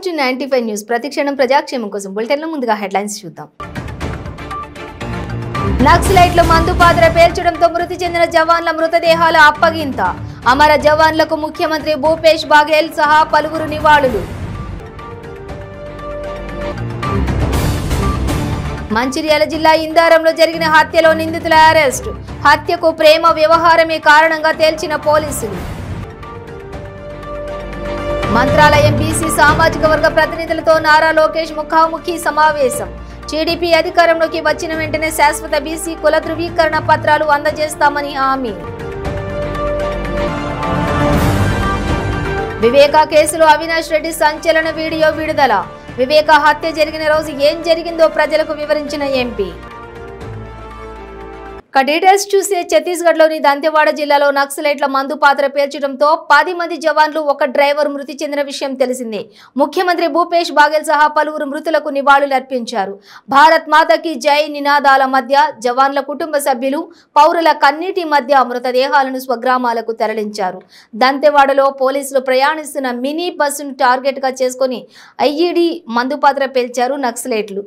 Welcome to 95 news. ప్రతిక్షణం ప్రజాక్షేమం కోసం బులెటిన్లో ముందుగా హెడ్లైన్స్ చూద్దాం. నక్సలైట్ల మందు పాత్ర పేల్చడంతో మృతి చెందిన జవాన్ల మృతదేహాల అప్పగింత. అమర జవాన్లకు ముఖ్యమంత్రి భూపేష్ బాఘేల్ సహా పలువురు నివాళులు. మంచిర్యాల జిల్లా ఇందారంలో జరిగిన హత్యలో నిందితుల అరెస్ట్. హత్యకు ప్రేమ వ్యవహారమే కారణంగా తేల్చిన పోలీసులు. మంత్రాలయం బీసీ సామాజిక వర్గ ప్రతినిధులతో నారా లోకేష్ ముఖాముఖి సమావేశం. టీడీపీ అధికారంలోకి వచ్చిన వెంటనే శాశ్వత బీసీ కుల ధృవీకరణ పత్రాలు అందజేస్తామని హామీ. వివేకా కేసులో అవినాష్ రెడ్డి సంచలన వీడియో విడుదల. వివేకా హత్య జరిగిన రోజు ఏం జరిగిందో ప్రజలకు వివరించిన ఎంపీ. డీటెయిల్స్ చూసే ఛత్తీస్గఢ్లోని దంతెవాడ జిల్లాలో నక్సలైట్ల మందు పాత్ర పేల్చడంతో 10 మంది జవాన్లు ఒక డ్రైవర్ మృతి చెందిన విషయం తెలిసిందే. ముఖ్యమంత్రి భూపేష్ బాఘేల్ సహా పలువురు మృతులకు నివాళులు అర్పించారు. భారత్ మాతకి జై నినాదాల మధ్య జవాన్ల కుటుంబ సభ్యులు పౌరుల కన్నీటి మధ్య మృతదేహాలను స్వగ్రామాలకు తరలించారు. దంతెవాడలో పోలీసులు ప్రయాణిస్తున్న మినీ బస్సును టార్గెట్ గా చేసుకుని ఐఈడీ మందు పాత్ర పేల్చారు నక్సలైట్లు.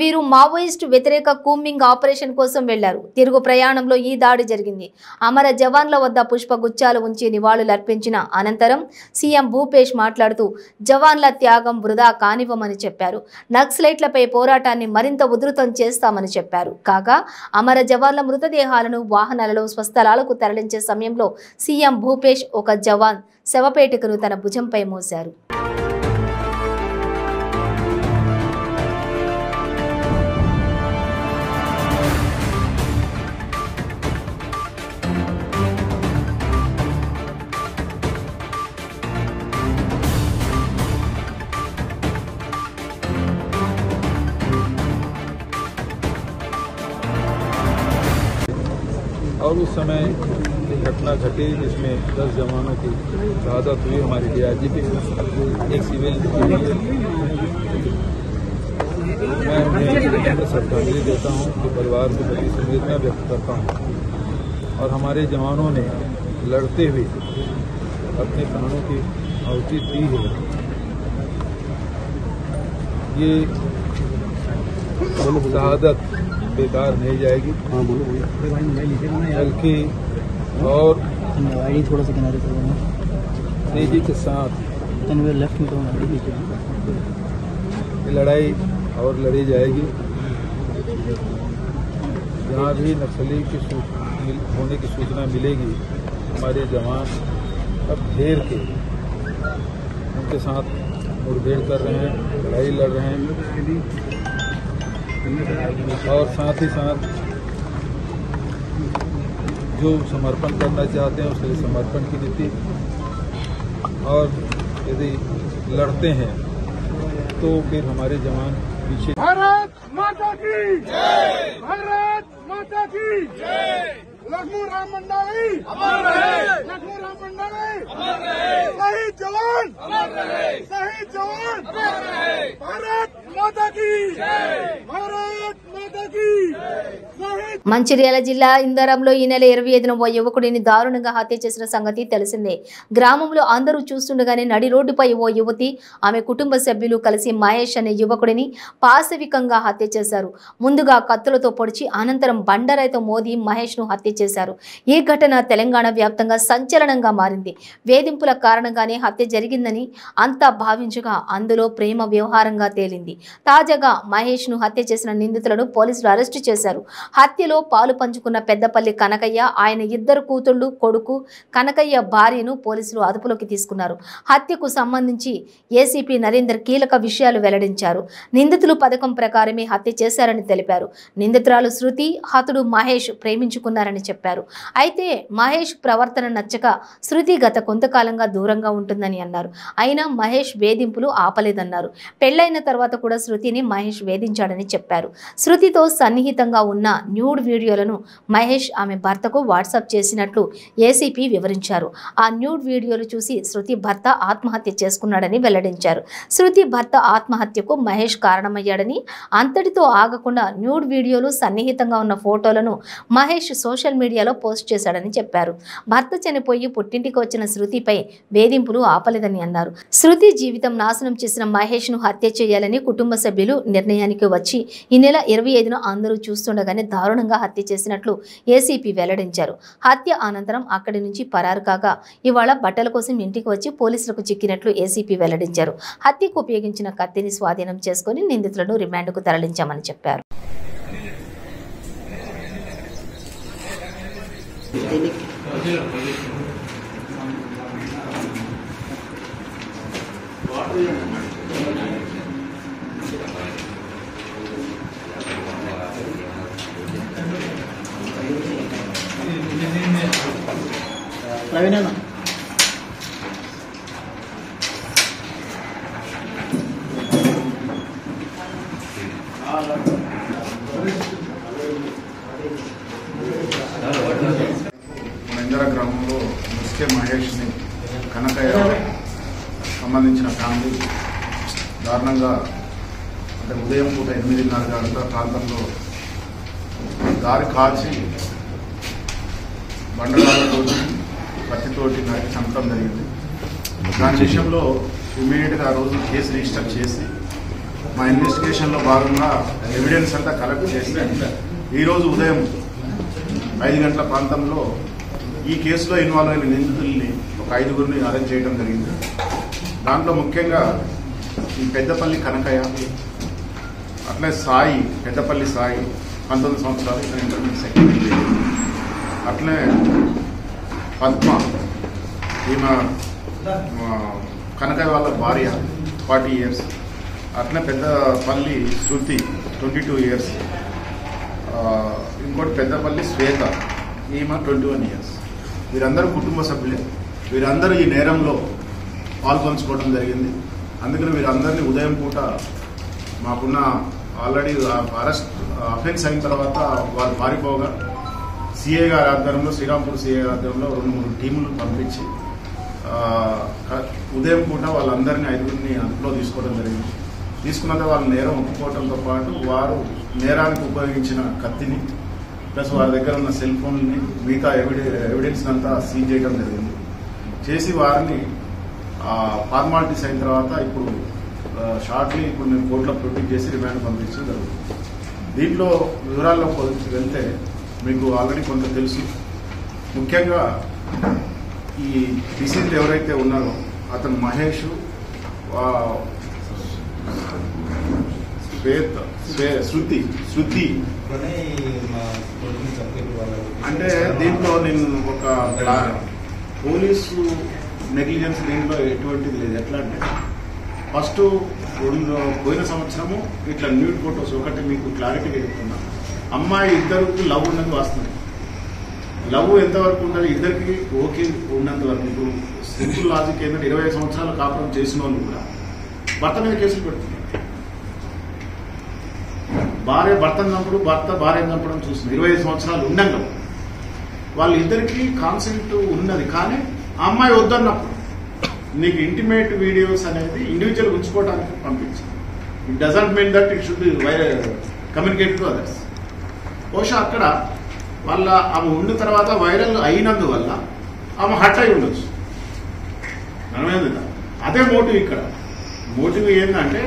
వీరు మావోయిస్టు వ్యతిరేక కూంబింగ్ ఆపరేషన్ కోసం వెళ్లారు. తిరుగు ప్రయాణంలో ఈ దాడి జరిగింది. అమర జవాన్ల వద్ద పుష్పగుచ్చాలు ఉంచి నివాళులు అర్పించిన అనంతరం సీఎం భూపేష్ మాట్లాడుతూ జవాన్ల త్యాగం వృధా కానివ్వమని చెప్పారు. నక్సలైట్లపై పోరాటాన్ని మరింత ఉధృతం చేస్తామని చెప్పారు. కాగా అమర జవాన్ల మృతదేహాలను వాహనాలలో స్వస్థలాలకు తరలించే సమయంలో సీఎం భూపేష్ ఒక జవాన్ శవపేటికను తన భుజంపై మోశారు. और उस समय एक घटना घटी जिसमें 10 जवानों की शहादत हुई. हमारी डीआईजी भी एक सिविल मैं उन्हें श्रद्धांजलि देता हूं कि परिवार के प्रति संवेदना व्यक्त करता हूं. और हमारे जवानों ने लड़ते हुए अपने प्राणों की आहुति दी है. ये शहादत बेकार नहीं जाएगी, बल्कि और थोड़ा सा किनारे तेजी के साथ लेफ्ट में लड़ाई और लड़ी जाएगी. जहाँ भी नक्सली की होने की सूचना मिलेगी, हमारे जवान अब घेर के उनके साथ मुठभेड़ कर रहे हैं, लड़ाई लड़ रहे हैं. और साथ ही साथ जो समर्पण करना चाहते हैं उसके लिए समर्पण की नीति. और यदि लड़ते हैं तो फिर हमारे जवान पीछे. भारत माता की जय, भारत माता की जय. लक्ष्मी राम मंडाली अमर रहे, लक्ष्मी राम मंडाली अमर रहे, शहीद जवान अमर रहे, शहीद जवान अमर रहे. भारत माता की जय, भारत माता की जय. మంచిర్యాల జిల్లా ఇందారంలో ఈ నెల 25న ఓ యువకుడిని దారుణంగా హత్య చేసిన సంగతి తెలిసిందే. గ్రామంలో అందరూ చూస్తుండగానే నడి రోడ్డుపై ఓ యువతి ఆమె కుటుంబ సభ్యులు కలిసి మహేష్ అనే యువకుడిని పాశవికంగా హత్య చేశారు. ముందుగా కత్తులతో పొడిచి అనంతరం బండరాయితో మోది మహేష్ ను హత్య చేశారు. ఈ ఘటన తెలంగాణ వ్యాప్తంగా సంచలనంగా మారింది. వేధింపుల కారణంగానే హత్య జరిగిందని అంతా భావించగా అందులో ప్రేమ వ్యవహారంగా తేలింది. తాజాగా మహేష్ ను హత్య చేసిన నిందితులను పోలీసులు అరెస్టు చేశారు. హత్యలో పాలు పంచుకున్న పెద్దపల్లి కనకయ్య, ఆయన 2 కూతుళ్లు, కొడుకు కనకయ్య భార్యను పోలీసులు అదుపులోకి తీసుకున్నారు. హత్యకు సంబంధించి ఏసీపీ నరేందర్ కీలక విషయాలు వెల్లడించారు. నిందితులు పథకం ప్రకారమే హత్య చేశారని తెలిపారు. నిందితురాలు శృతి, హతుడు మహేష్ ప్రేమించుకున్నారని చెప్పారు. అయితే మహేష్ ప్రవర్తన నచ్చక శృతి గత కొంతకాలంగా దూరంగా ఉంటుందని అన్నారు. అయినా మహేష్ వేధింపులు ఆపలేదన్నారు. పెళ్లైన తర్వాత కూడా శృతిని మహేష్ వేధించాడని చెప్పారు. శృతితో సన్నిహితంగా ఉన్న న్యూడ్ వీడియోలను మహేష్ ఆమె భర్తకు వాట్సాప్ చేసినట్లు ఏసీపీ వివరించారు. ఆ న్యూడ్ వీడియోలు చూసి శృతి భర్త ఆత్మహత్య చేసుకున్నాడని వెల్లడించారు. శృతి భర్త ఆత్మహత్యకు మహేష్ కారణమయ్యాడని, అంతటితో ఆగకుండా న్యూడ్ వీడియోలు, సన్నిహితంగా ఉన్న ఫోటోలను మహేష్ సోషల్ మీడియాలో పోస్ట్ చేశాడని చెప్పారు. భర్త చనిపోయి పుట్టింటికి వచ్చిన శృతిపై వేధింపులు ఆపలేదని అన్నారు. శృతి జీవితం నాశనం చేసిన మహేష్ ను హత్య చేయాలని కుటుంబ సభ్యులు నిర్ణయానికి వచ్చి ఈ నెల 25న అందరూ చూస్తుండగానే దారుణంగా హత్య చేసినట్లు ఏసీపీ వెల్లడించారు. హత్య అనంతరం అక్కడి నుంచి పరారు కాగా ఇవాళ బట్టల కోసం ఇంటికి వచ్చి పోలీసులకు చిక్కినట్లు ఏసీపీ వెల్లడించారు. హత్యకు ఉపయోగించిన కత్తిని స్వాధీనం చేసుకుని నిందితులను రిమాండ్కు తరలించామని చెప్పారు. ప్రవీణ్ మహేంద్ర గ్రామంలో ముస్కే మహేష్ని కనకయ్య సంబంధించిన ఫ్యామిలీ దారుణంగా అంటే ఉదయం పూట 8:30 గంటల ప్రాంతంలో దారి కాల్చి బండరాలతోటి కత్తితోటి నరికి చంపడం జరిగింది. దాని విషయంలో ఇమ్మీడియట్గా ఆ రోజు కేసు రిజిస్టర్ చేసి మా ఇన్వెస్టిగేషన్లో భాగంగా ఎవిడెన్స్ అంతా కలెక్ట్ చేసి ఈరోజు ఉదయం 5 గంటల ప్రాంతంలో ఈ కేసులో ఇన్వాల్వ్ అయిన నిందితుల్ని ఒక 5గురిని అరెస్ట్ చేయడం జరిగింది. దాంట్లో ముఖ్యంగా ఈ పెద్దపల్లి కనకయ్య, అట్లే సాయి, పెద్దపల్లి సాయి 19 సంవత్సరాలు, ఇక్కడ ఇంటర్మీడియట్ సెకండ్ ఇయర్. అట్లే పద్మ, ఈమె కనకయ్య వాళ్ళ భార్య 40 ఇయర్స్. అట్లే పెద్దపల్లి శృతి 22 ఇయర్స్. ఇంకోటి పెద్దపల్లి శ్వేత, ఈమె 21 ఇయర్స్. వీరందరూ కుటుంబ సభ్యులే. వీరందరూ ఈ నేరంలో పాల్పంచుకోవడం జరిగింది. అందుకని వీరందరినీ ఉదయం పూట మాకున్న ఆల్రెడీ అరెస్ట్ అఫెన్స్ అయిన తర్వాత వాళ్ళు పారిపోగా సిఐ గారి ఆధ్వర్యంలో, శ్రీరాంపూర్ సిఐ గారి ఆధ్వర్యంలో 2-3 టీములు పంపించి ఉదయం పూట వాళ్ళందరినీ 5గురిని అదుపులో తీసుకోవడం జరిగింది. తీసుకున్నంత వాళ్ళు నేరం ఒప్పుకోవడంతో పాటు వారు నేరానికి ఉపయోగించిన కత్తిని ప్లస్ వారి దగ్గర ఉన్న సెల్ ఫోన్ని, మిగతా ఎవిడెన్స్ అంతా సీజ్ చేయడం జరిగింది. చేసి వారిని ఫార్మాలిటీస్ అయిన తర్వాత ఇప్పుడు షార్ట్లీ ఇప్పుడు మేము కోర్టులో ప్రొడ్యూస్ చేసి రిమాండ్ పంపించడం జరుగుతుంది. దీంట్లో వివరాల్లో వెళ్తే మీకు ఆల్రెడీ కొంత తెలుసు. ముఖ్యంగా ఈ డిసీజ్ ఎవరైతే ఉన్నారో అతను మహేష్, శృతి అంటే దీంట్లో నేను ఒక పోలీసు నెగ్లిజెన్స్ దీంట్లో ఎటువంటిది లేదు. ఎట్లా అంటే ఫస్ట్ పోయిన సంవత్సరము ఇట్లా న్యూడ్ ఫొటోస్ ఒకటి మీకు క్లారిటీగా చెప్తున్నా. అమ్మాయి ఇద్దరికి లవ్ ఉన్నది వాస్తవం. లవ్ ఎంతవరకు ఉంటుంది ఇద్దరికి ఓకే ఉన్నంత వరకు. ఇప్పుడు సింపుల్ లాజిక్ ఏంటంటే 25 సంవత్సరాలు కాపురం చేసిన వాళ్ళు కూడా భర్త మీద కేసులు పెడుతున్నారు. భార్య భర్తను చంపడం, భర్త భార్యను చంపడం చూస్తుంది. 25 సంవత్సరాలు ఉండగా వాళ్ళిద్దరికీ కాన్సెంట్ ఉన్నది. కానీ ఆ అమ్మాయి వద్దన్నప్పుడు నీకు ఇంటిమేట్ వీడియోస్ అనేది ఇండివిజువల్ ఉంచుకోవడానికి పంపించింది. It doesn't mean that it should be communicate to others. బహుశా అక్కడ వాళ్ళ ఆమె ఉండిన తర్వాత వైరల్ అయినందువల్ల ఆమె హట్ అయి ఉండొచ్చు. మనమేంది అదే మోటివ్. ఇక్కడ మోటివ్ ఏంటంటే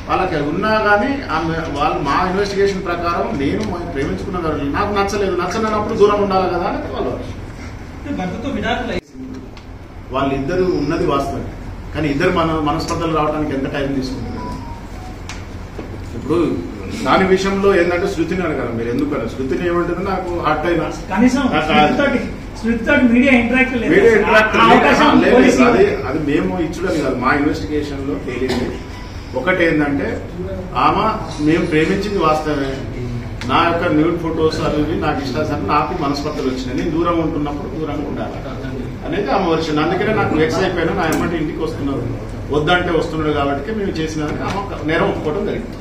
వాళ్ళకి ఉన్నా కానీ ఆమె వాళ్ళు మా ఇన్వెస్టిగేషన్ ప్రకారం నేను ప్రేమించుకున్న నాకు నచ్చలేనప్పుడు దూరం ఉండాలి కదా అని వాళ్ళు వాళ్ళిద్దరు ఉన్నది వాస్తవం. కానీ ఇద్దరు మనస్పర్ధలు రావడానికి ఎంత టైం తీసుకుంటుంది. ఇప్పుడు దాని విషయంలో ఏంటంటే శృతిని అడగాలి మీరు. ఎందుకన్నా శృతిని ఏమంటుంది నాకు హర్ట్ అయినా అది మేము ఇచ్చడం కాదు. మా ఇన్వెస్టిగేషన్ లో తేలింది ఒకటి ఏంటంటే ఆమె మేము ప్రేమించింది వాస్తవమే. నా యొక్క న్యూడ్ ఫొటోస్ అవి నాకు ఇష్టాసరి నాకు మనస్పర్ధలు వచ్చినాయి. నేను దూరం ఉంటున్నప్పుడు దూరంగా ఉండాలి అనేది ఆమె వర్షన్. అందుకనే నాకు వెక్స్ అయిపోయినా నా ఎమ్మటి ఇంటికి వస్తున్నారు, వద్దంటే వస్తున్నాడు కాబట్టి మేము చేసినందుకు ఆమె నేరం ఒప్పుకోవడం జరిగింది.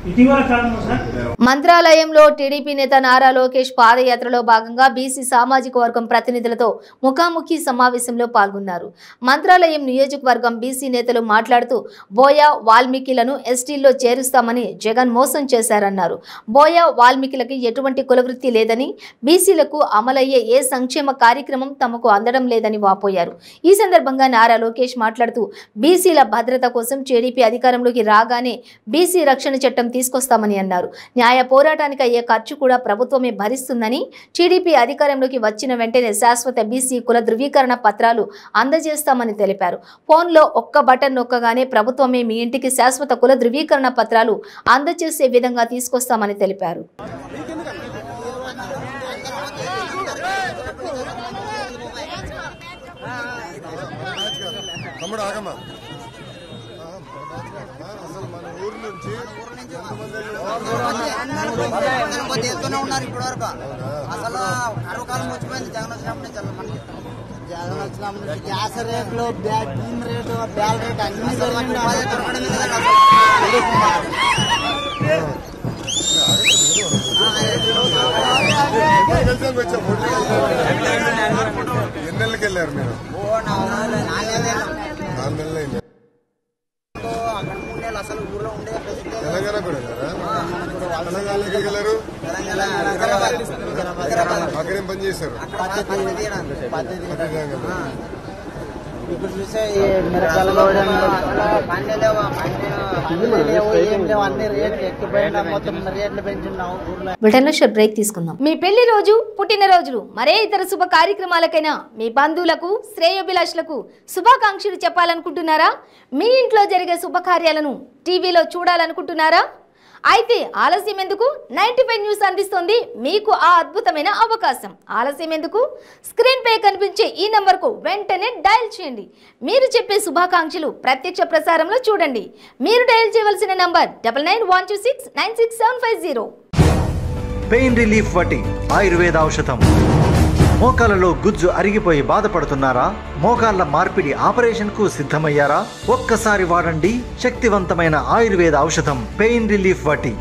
ఇటీవల కాలంలో సార్ మంత్రాలయంలో టీడీపీ నేత నారా లోకేష్ పాదయాత్రలో భాగంగా బీసీ సామాజిక వర్గం ప్రతినిధులతో ముఖాముఖి సమావేశంలో పాల్గొన్నారు. మంత్రాలయం నియోజకవర్గం బీసీ నేతలు మాట్లాడుతూ బోయా వాల్మీకిలను ఎస్టీల్లో చేరుస్తామని జగన్ మోసం చేశారన్నారు. బోయా వాల్మీకిలకి ఎటువంటి కులవృత్తి లేదని, బీసీలకు అమలయ్యే ఏ సంక్షేమ కార్యక్రమం తమకు అందడం లేదని వాపోయారు. ఈ సందర్భంగా నారా లోకేష్ మాట్లాడుతూ బీసీల భద్రత కోసం టీడీపీ అధికారంలోకి రాగానే బీసీ రక్షణ చట్టం తీసుకొస్తామని అన్నారు. న్యాయ పోరాటానికి అయ్యే ఖర్చు కూడా ప్రభుత్వమే భరిస్తుందని, టీడీపీ అధికారంలోకి వచ్చిన వెంటనే శాశ్వత బీసీ కుల ధృవీకరణ పత్రాలు అందజేస్తామని తెలిపారు. ఫోన్లో ఒక్క బటన్ నొక్కగానే ప్రభుత్వమే మీ ఇంటికి శాశ్వత కుల ధృవీకరణ పత్రాలు అందజేసే విధంగా తీసుకొస్తామని తెలిపారు. ఉన్నారు ఇప్పటివరకు. అసలు కరువుకాలం వచ్చిపోయింది జగన్ వచ్చినప్పుడు నుంచి. జగన్ వచ్చినప్పుడు నుంచి గ్యాస్ రేట్లు, టీమ్ రేటు, బ్యాల్ రేట్ అన్ని ఎన్నెళ్ళకి వెళ్ళారు మీరు? 4 నెలలు. అక్కడ 3 నెలలు అసలు ఊర్లో ఉండే తెలంగాణ కూడా తెలంగాణకి వెళ్ళారు. అక్కడ ఏం పని చేశారు? ఇప్పుడు చూసే మిరపకాయలు ఏం లేవు, అన్ని రేట్లు ఎక్కిపోయినా మొత్తం రేట్లు పెంచున్నావు ఊర్లో. బ్రిటన్లో బ్రేక్ తీసుకుందాం. మీ పెళ్లి రోజు, పుట్టినరోజులు, మరే ఇతర శుభ కార్యక్రమాలకైనా మీ బంధువులకు, శ్రేయోభిలాషులకు శుభాకాంక్షలు చెప్పాలనుకుంటున్నారా? మీ ఇంట్లో జరిగే శుభకార్యాలను టీవీలో చూడాలనుకుంటున్నారా? అయితే ఆలస్యం ఎందుకు? 95 న్యూస్ అందిస్తోంది మీకు ఆ అద్భుతమైన అవకాశం. ఆలస్యం ఎందుకు? స్క్రీన్ పై కనిపించే ఈ నంబర్కు వెంటనే డయల్ చేయండి. మీరు చెప్పే శుభాకాంక్షలు ప్రత్యక్ష ప్రసారంలో చూడండి. మీరు డయల్ చేయవలసిన నంబర్ 9912696750. పెయిన్ రిలీఫ్ వటి ఆయుర్వేద ఔషధం. మోకాలలో గుజ్జు అరిగిపోయి బాధపడుతున్నారా? మోకాళ్ల మార్పిడి ఆపరేషన్ కు సిద్ధమయ్యారా? ఒక్కసారి వాడండి శక్తివంతమైన ఆయుర్వేద ఔషధం పెయిన్ రిలీఫ్ వటి.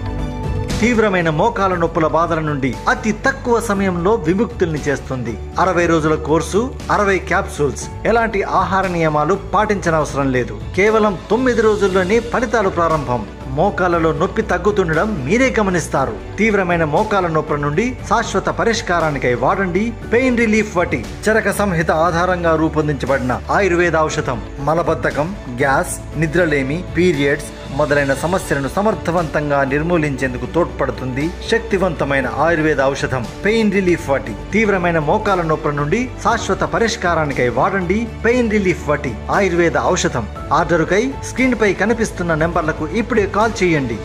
తీవ్రమైన మోకాల నొప్పుల బాధల నుండి అతి తక్కువ సమయంలో విముక్తుల్ని చేస్తుంది. 60 రోజుల కోర్సు, 60 క్యాప్సూల్స్. ఎలాంటి ఆహార నియమాలు పాటించనవసరం లేదు. కేవలం 9 రోజుల్లోనే ఫలితాలు ప్రారంభం. మోకాలలో నొప్పి తగ్గుతుండడం మీరే గమనిస్తారు. తీవ్రమైన మోకాల నొప్పుల నుండి శాశ్వత పరిష్కారానికై వాడండి పెయిన్ రిలీఫ్ వటి. చరక సంహిత ఆధారంగా రూపొందించబడిన ఆయుర్వేద ఔషధం మలబద్ధకం, గ్యాస్, నిద్రలేమి, పీరియడ్స్ మొదలైన సమస్యలను సమర్థవంతంగా నిర్మూలించేందుకు తోడ్పడుతుంది. శక్తివంతమైన ఆయుర్వేద ఔషధం పెయిన్ రిలీఫ్ వటి. తీవ్రమైన మోకాల నొప్పుల నుండి శాశ్వత పరిష్కారానికై వాడండి పెయిన్ రిలీఫ్ వటి ఆయుర్వేద ఔషధం. ఆర్డరుకై స్క్రీన్ పై కనిపిస్తున్న నెంబర్లకు ఇప్పుడే కాల్ చేయండి.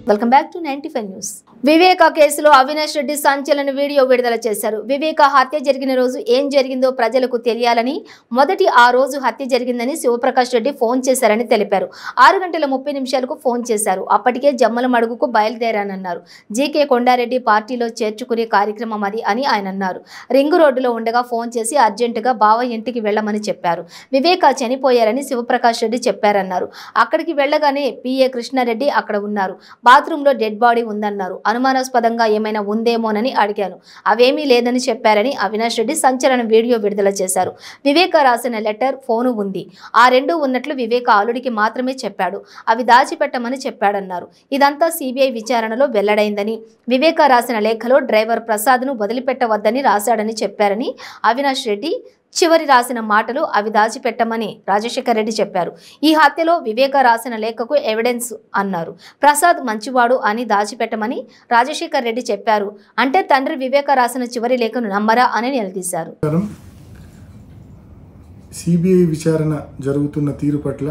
Welcome back to 95 news. Viveka కేసులో అవినాష్ రెడ్డి సంచలన వీడియో విడుదల చేశారు. వివేక హత్య జరిగిన రోజు ఏం జరిగిందో ప్రజలకు తెలియాలని, మొదటి ఆ రోజు హత్య జరిగిందని శివప్రకాష్ రెడ్డి ఫోన్ చేశారని తెలిపారు. 6:30 ఫోన్ చేశారు. అప్పటికే జమ్మలమడుగుకు బయలుదేరానన్నారు. జీకే కొండారెడ్డి పార్టీలో చేర్చుకునే కార్యక్రమం అది అని ఆయన అన్నారు. రింగు రోడ్డులో ఉండగా ఫోన్ చేసి అర్జెంటుగా బావ ఇంటికి వెళ్లమని చెప్పారు. వివేక చనిపోయారని శివప్రకాష్ రెడ్డి చెప్పారన్నారు. అక్కడికి వెళ్లగానే పిఏ కృష్ణారెడ్డి అక్కడ ఉన్నారు. బాత్రూంలో డెడ్ బాడీ ఉందన్నారు. అనుమానాస్పదంగా ఏమైనా ఉందేమోనని అడిగాను. అవేమీ లేదని చెప్పారని అవినాష్ రెడ్డి సంచలన వీడియో విడుదల చేశారు. వివేక రాసిన లెటర్, ఫోను ఉంది. ఆ రెండు ఉన్నట్లు వివేక అల్లుడికి మాత్రమే చెప్పాడు. అవి దాచిపెట్టమని చెప్పాడన్నారు. ఇదంతా సిబిఐ విచారణలో వెల్లడైందని, వివేక రాసిన లేఖలో డ్రైవర్ ప్రసాద్ను వదిలిపెట్టవద్దని రాశాడని చెప్పారని అవినాష్ రెడ్డి చివరి రాసిన మాటలు అవి దాచిపెట్టమని రాజశేఖర్ రెడ్డి చెప్పారు. ఈ హత్యలో వివేక రాసిన లేఖకు ఎవిడెన్స్ అన్నారు. ప్రసాద్ మంచివాడు అని దాచిపెట్టమని రాజశేఖర్ రెడ్డి చెప్పారు. అంటే తండ్రి వివేక రాసిన చివరి లేఖను నమ్మరా అని నిలదీశారు. సిబిఐ విచారణ జరుగుతున్న తీరు పట్ల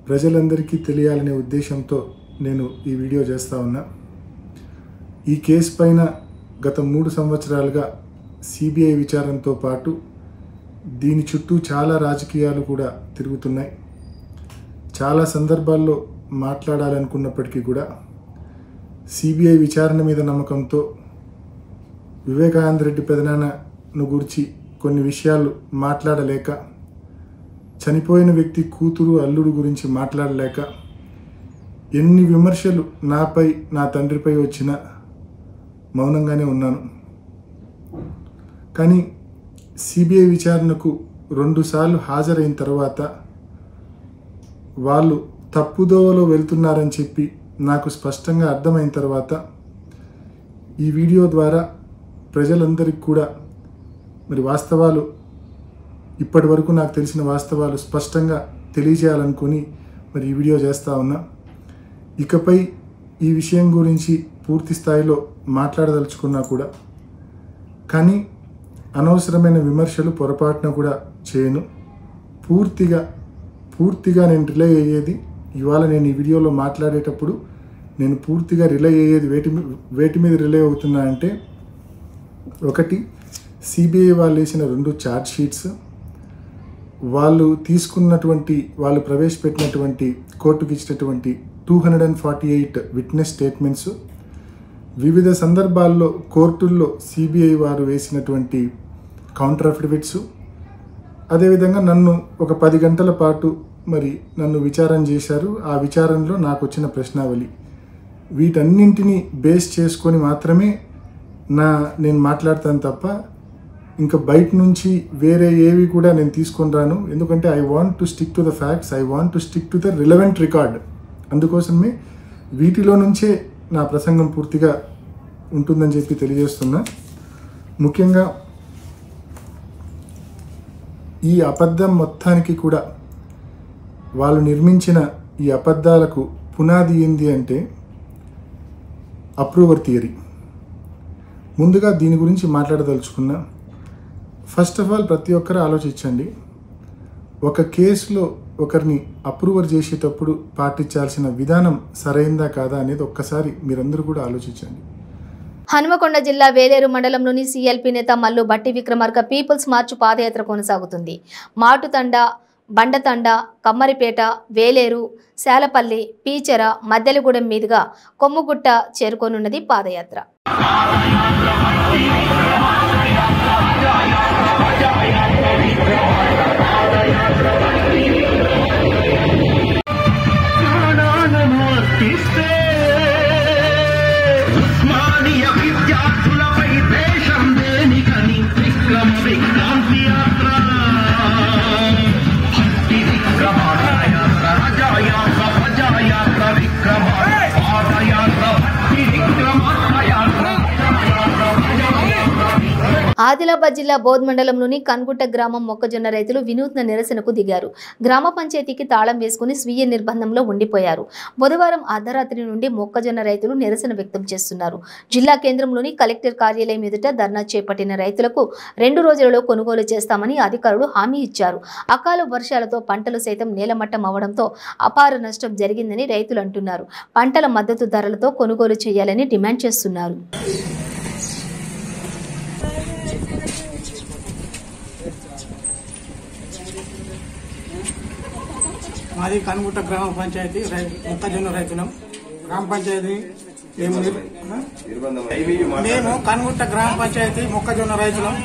ప్రజలందరికీ తెలియాలనే ఉద్దేశంతో నేను ఈ వీడియో చేస్తా ఉన్నా. ఈ కేసు పైన గత 3 సంవత్సరాలుగా సిబిఐ విచారణతో పాటు దీని చుట్టూ చాలా రాజకీయాలు కూడా తిరుగుతున్నాయి. చాలా సందర్భాల్లో మాట్లాడాలనుకున్నప్పటికీ కూడా సిబిఐ విచారణ మీద నమ్మకంతో వివేకానంద రెడ్డి పెదనాన్నను గురించి కొన్ని విషయాలు మాట్లాడలేక, చనిపోయిన వ్యక్తి కూతురు అల్లుడు గురించి మాట్లాడలేక ఎన్ని విమర్శలు నాపై నా తండ్రిపై వచ్చినా మౌనంగానే ఉన్నాను. కానీ సిబిఐ విచారణకు 2 సార్లు హాజరైన తర్వాత వాళ్ళు తప్పుదోవలో వెళ్తున్నారని చెప్పి నాకు స్పష్టంగా అర్థమైన తర్వాత ఈ వీడియో ద్వారా ప్రజలందరికీ కూడా మరి వాస్తవాలు, ఇప్పటి వరకు నాకు తెలిసిన వాస్తవాలు స్పష్టంగా తెలియజేయాలనుకుని మరి ఈ వీడియో చేస్తూ ఉన్నా. ఇకపై ఈ విషయం గురించి పూర్తి స్థాయిలో మాట్లాడదలుచుకున్నా కూడా, కానీ అనవసరమైన విమర్శలు పొరపాటున కూడా చేయను. పూర్తిగా నేను రిలే అయ్యేది, ఇవాళ నేను ఈ వీడియోలో మాట్లాడేటప్పుడు నేను పూర్తిగా రిలే అయ్యేది వేటి మీద రిలే అవుతున్నా అంటే, ఒకటి సిబిఐ వాళ్ళు వేసిన 2 ఛార్జ్ షీట్స్, వాళ్ళు ప్రవేశపెట్టినటువంటి కోర్టుకి ఇచ్చినటువంటి 248 విట్నెస్ స్టేట్మెంట్స్, వివిధ సందర్భాల్లో కోర్టుల్లో సిబిఐ వారు వేసినటువంటి కౌంటర్ అఫిడవిట్స్, అదేవిధంగా నన్ను ఒక 10 గంటల పాటు మరి నన్ను విచారణ చేశారు. ఆ విచారణలో నాకు వచ్చిన ప్రశ్నావళి, వీటన్నింటినీ బేస్ చేసుకొని మాత్రమే నేను మాట్లాడతాను తప్ప ఇంకా బయట నుంచి వేరే ఏవి కూడా నేను తీసుకొని రాను. ఎందుకంటే I want to stick to the facts, I want to stick to the relevant record. అందుకోసమే వీటిలో నుంచే నా ప్రసంగం పూర్తిగా ఉంటుందని చెప్పి తెలియజేస్తున్నా. ముఖ్యంగా ఈ అబద్ధం మొత్తానికి కూడా వాళ్ళు నిర్మించిన ఈ అబద్ధాలకు పునాది ఏంది అంటే అప్రూవర్ థియరీ. ముందుగా దీని గురించి మాట్లాడదలుచుకున్నా. ఫస్ట్ ఆఫ్ ఆల్ ప్రతి ఒక్కరు ఆలోచించండి, ఒక కేసులో ఒకరిని అప్రూవర్ చేసేటప్పుడు పాటించాల్సిన విధానం సరైందా కాదా అనేది ఒక్కసారి మీరందరూ కూడా ఆలోచించండి. హనుమకొండ జిల్లా వేలేరు మండలంలోని సిఎల్పి నేత మల్లు బట్టి విక్రమార్క పీపుల్స్ మార్చ్ పాదయాత్ర కొనసాగుతుంది. మాటుతండ, బండతండ, కమ్మరిపేట, వేలేరు, శాలపల్లి, పీచెర, మద్దెలగూడెం మీదుగా కొమ్ముగుట్ట చేరుకోనున్నది పాదయాత్ర. ఆదిలాబాద్ జిల్లా బౌద్ మండలంలోని కన్గుట్ట గ్రామం మొక్కజొన్న రైతులు వినూత్న నిరసనకు దిగారు. గ్రామ పంచాయతీకి తాళం వేసుకుని స్వీయ నిర్బంధంలో ఉండిపోయారు. బుధవారం అర్ధరాత్రి నుండి మొక్కజొన్న రైతులు నిరసన వ్యక్తం చేస్తున్నారు. జిల్లా కేంద్రంలోని కలెక్టర్ కార్యాలయం ఎదుట ధర్నా చేపట్టిన రైతులకు 2 రోజులలో కొనుగోలు చేస్తామని అధికారులు హామీ ఇచ్చారు. అకాల వర్షాలతో పంటలు సైతం నేలమట్టం అవడంతో అపార నష్టం జరిగిందని రైతులు అంటున్నారు. పంటల మద్దతు ధరలతో కొనుగోలు చేయాలని డిమాండ్ చేస్తున్నారు. మాది కనుగుట్ట గ్రామ పంచాయతీ మొక్కజొన్న రైతులం. గ్రామ పంచాయతీ మేము కనుగుట్ట గ్రామ పంచాయతీ మొక్కజొన్న రైతులం.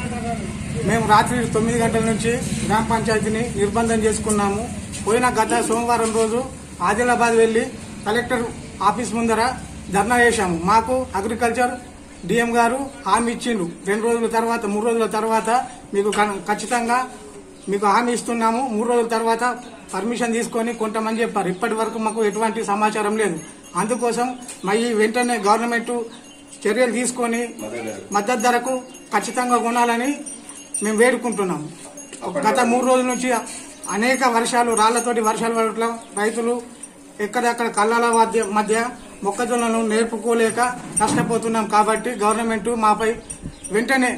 మేము రాత్రి 9 గంటల నుంచి గ్రామ పంచాయతీని నిర్బంధం చేసుకున్నాము. గత సోమవారం రోజు ఆదిలాబాద్ వెళ్లి కలెక్టర్ ఆఫీస్ ముందర ధర్నా చేశాము. మాకు అగ్రికల్చర్ డిఎం గారు హామీ ఇచ్చిండు, 2 రోజుల తర్వాత 3 రోజుల తర్వాత మీకు ఖచ్చితంగా మీకు హామీ ఇస్తున్నాము, 3 రోజుల తర్వాత పర్మిషన్ తీసుకొని కొంతమంది చెప్పారు. ఇప్పటి వరకు మాకు ఎటువంటి సమాచారం లేదు. అందుకోసం మళ్ళీ వెంటనే గవర్నమెంట్ చర్యలు తీసుకొని మద్దతు ధరకు ఖచ్చితంగా కొనాలని మేము వేడుకుంటున్నాము. గత 3 రోజుల నుంచి అనేక వర్షాలు, రాళ్లతోటి వర్షాలు పడటం రైతులు ఎక్కడెక్కడ కళ్ళాల మధ్య మొక్కజొన్నలను నేర్పుకోలేక నష్టపోతున్నాం. కాబట్టి గవర్నమెంట్ మాపై వెంటనే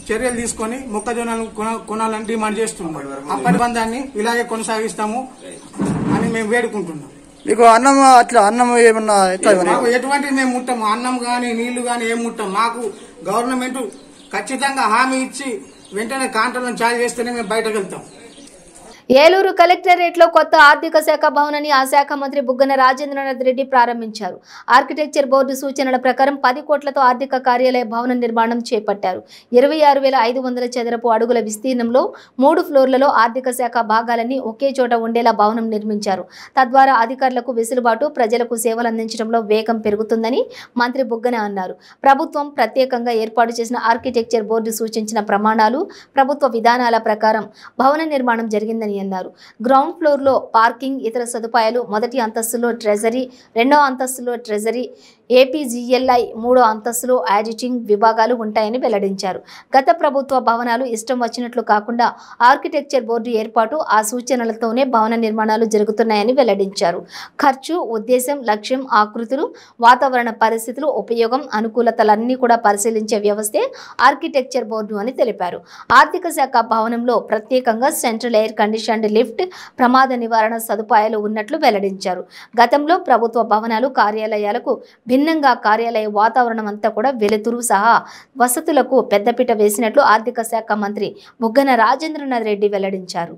చర్యలు తీసుకొని మొక్కజొన్నలు కొనాలని డిమాండ్ చేస్తున్నాం. అప్పటి బంధాన్ని ఇలాగే కొనసాగిస్తాము అని మేము వేడుకుంటున్నాం. మీకు అన్నం అన్నం ఏమన్నా మాకు ఎటువంటి మేము ముట్టాము, అన్నం గాని నీళ్లు గాని ఏం ముట్టాం. మాకు గవర్నమెంట్ ఖచ్చితంగా హామీ ఇచ్చి వెంటనే కాంట్రాక్టులను చాలు చేస్తేనే మేము బయటకు వెళ్తాం. ఏలూరు కలెక్టరేట్లో కొత్త ఆర్థిక శాఖ భవనాన్ని ఆ శాఖ మంత్రి బుగ్గన రాజేంద్రనాథ్ రెడ్డి ప్రారంభించారు. ఆర్కిటెక్చర్ బోర్డు సూచనల ప్రకారం 10 కోట్లతో ఆర్థిక కార్యాలయ భవన నిర్మాణం చేపట్టారు. 26,500 చదరపు అడుగుల విస్తీర్ణంలో 3 ఫ్లోర్లలో ఆర్థిక శాఖ భాగాలన్నీ ఒకే చోట ఉండేలా భవనం నిర్మించారు. తద్వారా అధికారులకు వెసులుబాటు, ప్రజలకు సేవలు అందించడంలో వేగం పెరుగుతుందని మంత్రి బుగ్గన అన్నారు. ప్రభుత్వం ప్రత్యేకంగా ఏర్పాటు చేసిన ఆర్కిటెక్చర్ బోర్డు సూచించిన ప్రమాణాలు, ప్రభుత్వ విధానాల ప్రకారం భవన నిర్మాణం జరిగిందని అన్నారు. గ్రౌండ్ ఫ్లోర్ లో పార్కింగ్, ఇతర సదుపాయాలు, మొదటి అంతస్తులో ట్రెజరీ, రెండో అంతస్తులో ట్రెజరీ, ఏపీజీఎల్ఐ, మూడో అంతస్తులో ఆడిటింగ్ విభాగాలు ఉంటాయని వెల్లడించారు. గత ప్రభుత్వ భవనాలు ఇష్టం వచ్చినట్లు కాకుండా ఆర్కిటెక్చర్ బోర్డు ఏర్పాటు, ఆ సూచనలతోనే భవన నిర్మాణాలు జరుగుతున్నాయని వెల్లడించారు. ఖర్చు, ఉద్దేశం, లక్ష్యం, ఆకృతులు, వాతావరణ పరిస్థితులు, ఉపయోగం, అనుకూలతలన్నీ కూడా పరిశీలించే వ్యవస్థే ఆర్కిటెక్చర్ బోర్డు అని తెలిపారు. ఆర్థిక శాఖ భవనంలో ప్రత్యేకంగా సెంట్రల్ ఎయిర్ కండిషన్డ్ లిఫ్ట్, ప్రమాద నివారణ సదుపాయాలు ఉన్నట్లు వెల్లడించారు. గతంలో ప్రభుత్వ భవనాలు, కార్యాలయాలకు భిన్నంగా కార్యాలయ వాతావరణం అంతా కూడా వెలుతురు సహా వసతులకు పెద్దపీట వేసినట్లు ఆర్థిక శాఖ మంత్రి బుగ్గన రాజేంద్రనాథ్ రెడ్డి వెల్లడించారు.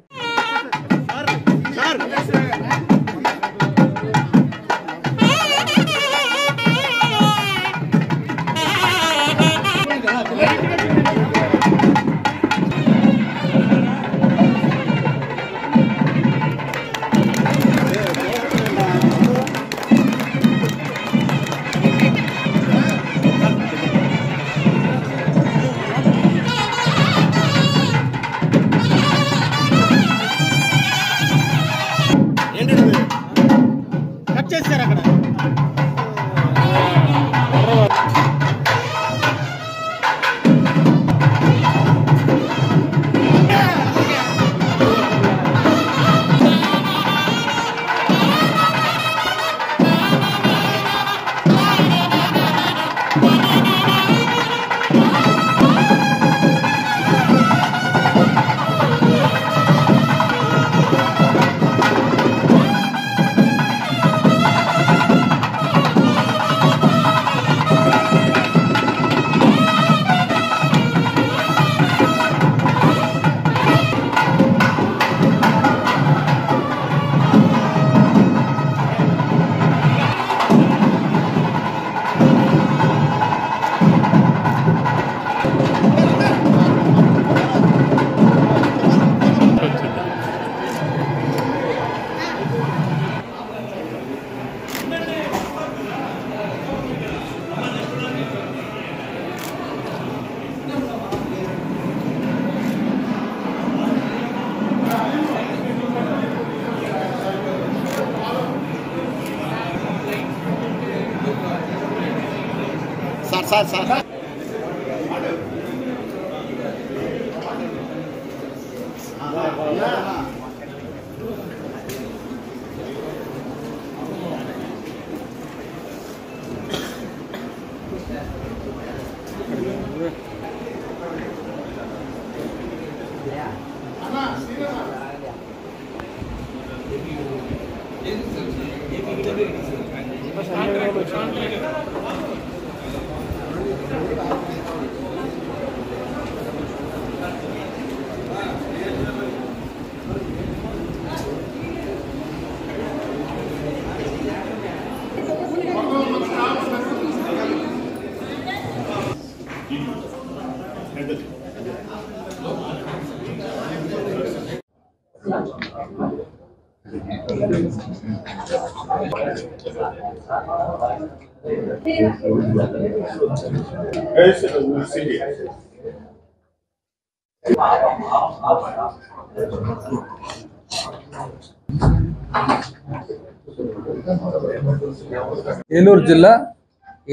ఏలూరు జిల్లా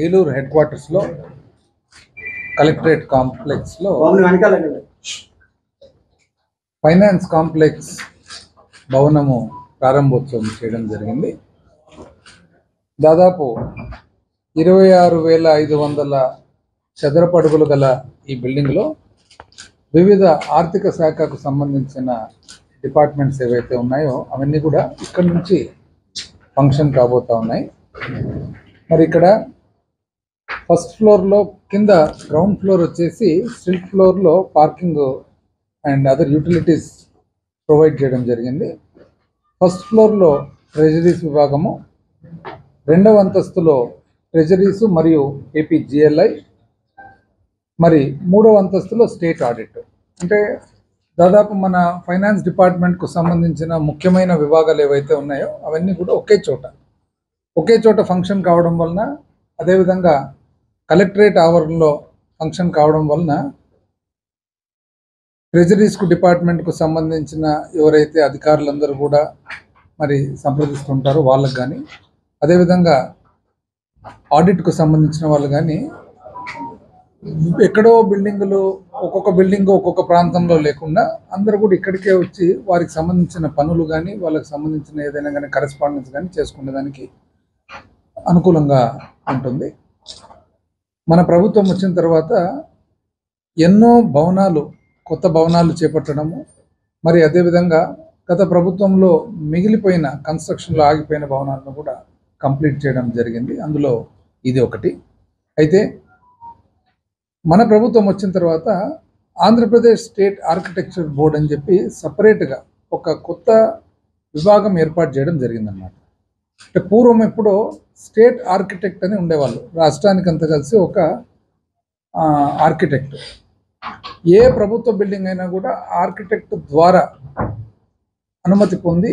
ఏలూరు హెడ్ క్వార్టర్స్లో కలెక్టరేట్ కాంప్లెక్స్లో ఫైనాన్స్ కాంప్లెక్స్ భవనము ప్రారంభోత్సవం చేయడం జరిగింది. దాదాపు 26,500 చదరపు అడుగులు గల ఈ బిల్డింగ్లో వివిధ ఆర్థిక శాఖకు సంబంధించిన డిపార్ట్మెంట్స్ ఏవైతే ఉన్నాయో అవన్నీ కూడా ఇక్కడ నుంచి ఫంక్షన్ కాబోతా ఉన్నాయి. మరి ఇక్కడ ఫస్ట్ ఫ్లోర్లో కింద గ్రౌండ్ ఫ్లోర్ వచ్చేసి స్ట్రీట్ ఫ్లోర్లో parking and other utilities provide చేయడం జరిగింది. ఫస్ట్ ఫ్లోర్లో ట్రెజరీస్ విభాగము, రెండవ అంతస్తులో ట్రెజరీస్ మరియు ఏపీజీఎల్ఐ, మరి మూడవ అంతస్తులో స్టేట్ ఆడిట్. అంటే దాదాపు మన ఫైనాన్స్ డిపార్ట్మెంట్కు సంబంధించిన ముఖ్యమైన విభాగాలు ఏవైతే ఉన్నాయో అవన్నీ కూడా ఒకే చోట ఫంక్షన్ కావడం వలన, అదేవిధంగా కలెక్టరేట్ ఆవరణలో ఫంక్షన్ కావడం వలన ట్రెజరీస్కు డిపార్ట్మెంట్కు సంబంధించిన ఎవరైతే అధికారులందరూ కూడా మరి సంప్రదిస్తుంటారో వాళ్ళకు కానీ, అదేవిధంగా ఆడిట్కు సంబంధించిన వాళ్ళు కానీ ఎక్కడో బిల్డింగులు ఒక్కొక్క బిల్డింగ్ ఒక్కొక్క ప్రాంతంలో లేకుండా అందరూ కూడా ఇక్కడికే వచ్చి వారికి సంబంధించిన పనులు కానీ వాళ్ళకి సంబంధించిన ఏదైనా కానీ కరెస్పాండెన్స్ కానీ చేసుకునేదానికి అనుకూలంగా ఉంటుంది. మన ప్రభుత్వం వచ్చిన తర్వాత ఎన్నో కొత్త భవనాలు చేపట్టడము, మరి అదేవిధంగా గత ప్రభుత్వంలో మిగిలిపోయిన కన్స్ట్రక్షన్లో ఆగిపోయిన భవనాలను కూడా కంప్లీట్ చేయడం జరిగింది. అందులో ఇది ఒకటి. అయితే మన ప్రభుత్వం వచ్చిన తర్వాత ఆంధ్రప్రదేశ్ స్టేట్ ఆర్కిటెక్చర్ బోర్డ్ అని చెప్పి సపరేట్గా ఒక కొత్త విభాగం ఏర్పాటు చేయడం జరిగిందన్నమాట. అంటే పూర్వం ఎప్పుడో స్టేట్ ఆర్కిటెక్ట్ అని ఉండేవాళ్ళు, రాష్ట్రానికంతా కలిసి ఒక ఆర్కిటెక్ట్. ఏ ప్రభుత్వ బిల్డింగ్ అయినా కూడా ఆర్కిటెక్ట్ ద్వారా అనుమతి పొంది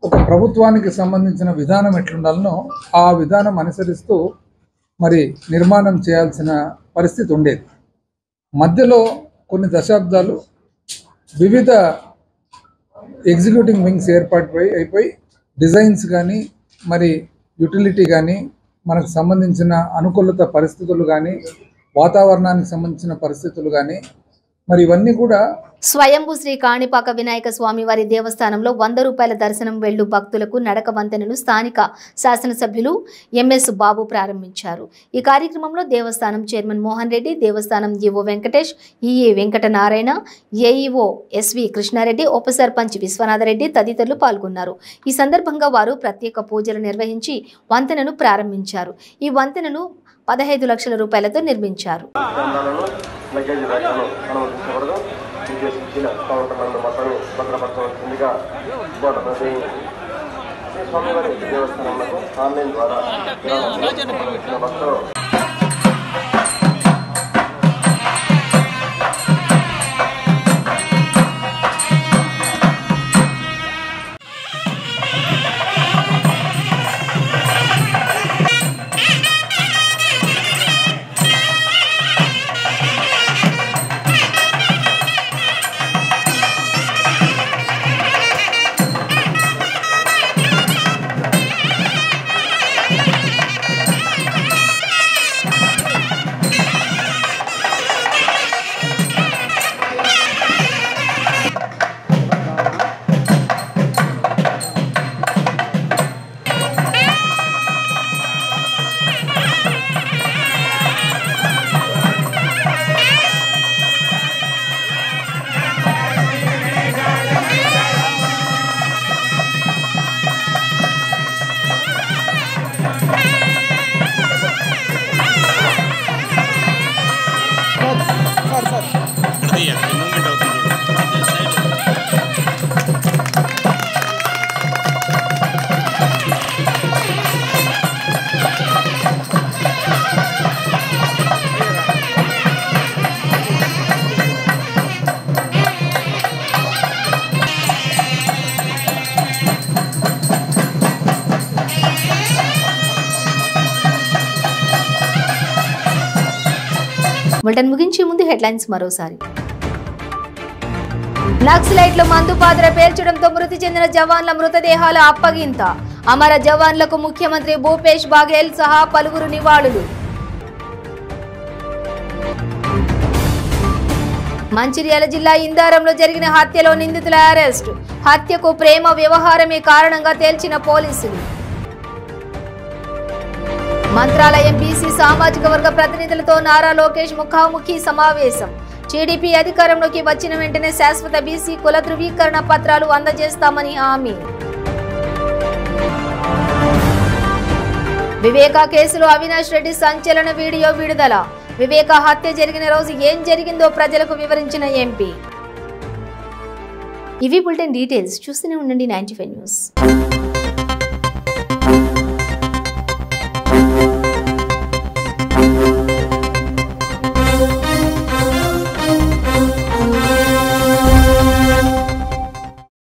ఒక ప్రభుత్వానికి సంబంధించిన విధానం ఎట్లుండాలనో ఆ విధానం అనుసరిస్తూ మరి నిర్మాణం చేయాల్సిన పరిస్థితి ఉండేది. మధ్యలో కొన్ని దశాబ్దాలు వివిధ ఎగ్జిక్యూటింగ్ వింగ్స్ అయిపోయి డిజైన్స్ కానీ, మరి యూటిలిటీ కానీ, మనకు సంబంధించిన అనుకూలత పరిస్థితులు కానీ, వాతావరణానికి సంబంధించిన పరిస్థితులు కానీ, మరి ఇవన్నీ కూడా స్వయంభూ శ్రీ కాణిపాక వినాయక స్వామి వారి దేవస్థానంలో 100 రూపాయల దర్శనం వెళ్ళు భక్తులకు నడక వంతెనను స్థానిక శాసనసభ్యులు ఎంఎస్ బాబు ప్రారంభించారు. ఈ కార్యక్రమంలో దేవస్థానం చైర్మన్ మోహన్ రెడ్డి, దేవస్థానం EO Venkatesh, EA Venkatanarayana, AEO SV Krishna Reddy, ఉప సర్పంచ్ విశ్వనాథరెడ్డి తదితరులు పాల్గొన్నారు. ఈ సందర్భంగా వారు ప్రత్యేక పూజలు నిర్వహించి వంతెనను ప్రారంభించారు. ఈ వంతెనను 15 లక్షల రూపాయలతో నిర్మించారు. కౌంటర్లను మొత్తాన్ని భద్రపరచవలసిందిగా స్వామివారి దేవస్థానంలో ఆన్లైన్ ద్వారా భక్తులు బులెటిన్ ముగించే ముందు హెడ్లైన్స్ మరోసారి. నక్సలైట్లు మందు పాత్ర పేల్చడంతో మృతి చెందిన జవాన్ల మృతదేహాల అప్పగింత. అమర జవాన్లకు ముఖ్యమంత్రి భూపేష్ బాఘేల్ సహా పలువురు నివాళులు. మంచిర్యాల జిల్లా ఇందారంలో జరిగిన హత్యలో నిందితుల అరెస్టు. హత్యకు ప్రేమ వ్యవహారమే కారణంగా తేల్చిన పోలీసులు. మంత్రాలయం బీసీ సామాజిక వర్గ ప్రతినిధులతో నారా లోకేష్ ముఖాముఖి సమావేశం. టీడీపీ అధికారంలోకి వచ్చిన వెంటనే శాశ్వత బీసీ కుల ధృవీకరణ పత్రాలు అందజేస్తామని హామీ. వివేకా కేసులో అవినాష్ రెడ్డి సంచలన వీడియో విడుదల. వివేకా హత్య జరిగిన రోజు ఏం జరిగిందో ప్రజలకు వివరించిన ఎంపీ. ఇవి బులెటిన్ డీటెయిల్స్. చూస్తూనే ఉండండి 95 న్యూస్.